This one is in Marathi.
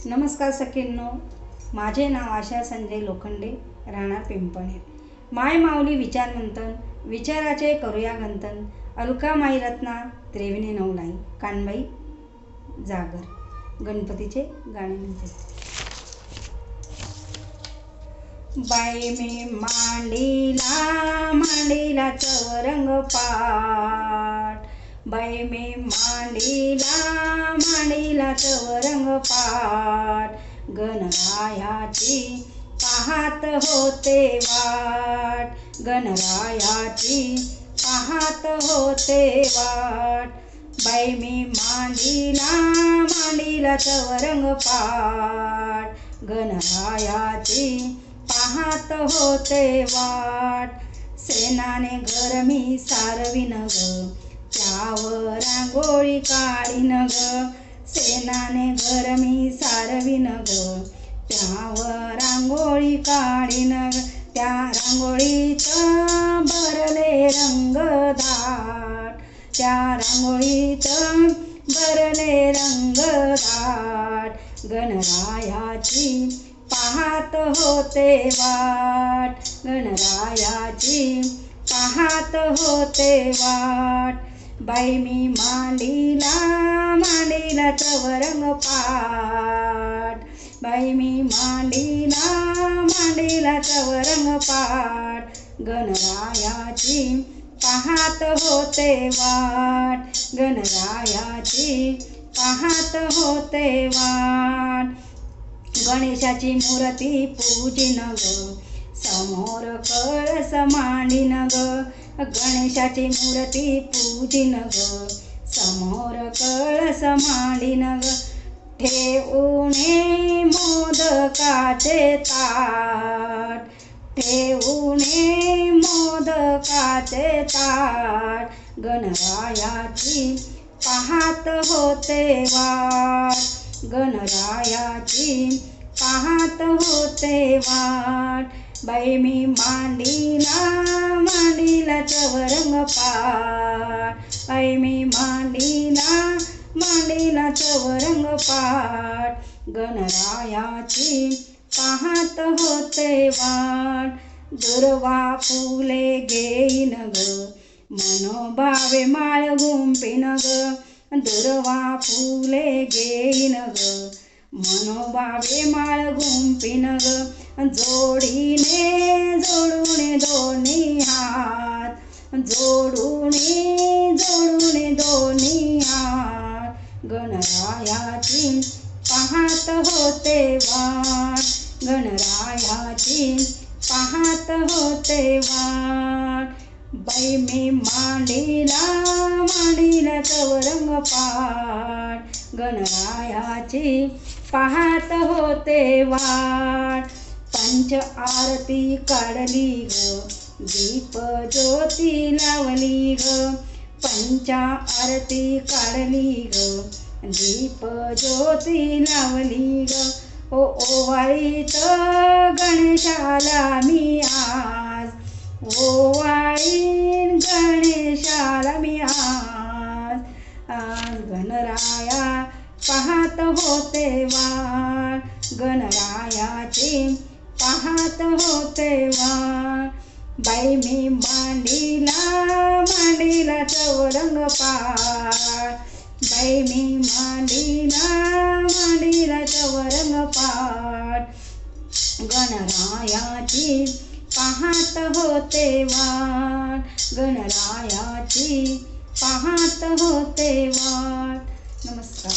नमस्कार सखींनो, माझे नाव आशा संजय लोखंडे, राहणार पिंपणे. माय माऊली विचार मंथन, विचाराचे करूया गंथन. अलका माई रत्ना त्रेविणी नवलाई, कानबाई जागर. गणपतीचे गाणे म्हणते. बाई मी मांडीला चवरंग पाट. बाई मी मांडीला चवरंग पाट. गणरायाची पाहत होते वाट. गणरायाची पाहत होते वाट. बाई मी मांडीला चवरंग पाट. गणरायाची पाहत होते वाट. सेनाने घर मी सारविन ग, त्यावर रांगोळी काढीन ग. सेनाने घर मी सारविन ग, त्यावर रांगोळी काढीन ग. त्या रांगोळीत भरले रंग दाट. त्या रांगोळीत भरले रंग दाट. गणरायाची पाहत होते वाट. गणरायाची पाहत होते वाट. बाई मी मांडीला चवरंग पाट. बाई मी मांडीला चवरंग पाट. गणरायाची पाहत होते वाट. गणरायाची पाहत होते वाट. गणेशाची मूर्ती पूजिन ग, समोर कळस मांडीन ग. गणेशाची मूर्ती पूजिन ग, समोर कळस मांडीन ग. ठेवूने मोदकाचे ताट. ठेवूने मोदकाचे ताट. गणरायाची पाहत होते वाट. गणरायाची पाहत होते वाट. बाई मी मांडीला चवरंग पाट. बाई मी मांडीला चवरंग पाट. गणरायाची पाहत होते वाट. दुर्वा फुले घेईन ग, मनोभावे माळ गुंफीन ग. दुर्वा फुले घेईन ग, मनोभावे माळ गुंफीन ग. जोडीने दोन्ही हात. जोडूने दोन्ही हात. गणरायाची पाहत होते वाट. गणरायाची पाहत होते वाट. बाई मी मांडीला चवरंग पाट. गणरायाची पाहत होते वाट. पंच आरती काढली ग, दीप ज्योती लावली ग. पंच आरती काढली ग, दीप ज्योती लावली ग. ओवाळीत गणेशाला मी आज. ओवाळीत गणेशाला मी आज. आज गणराया पाहत होते वाट. गणरायाची पाहत होते वाट. बाई मी मांडीला चवरंग पाट. बाई मी मांडीला चवरंग पाट. गणरायाची पाहत होते वाट. गणरायाची पाहत होते वाट. नमस्कार.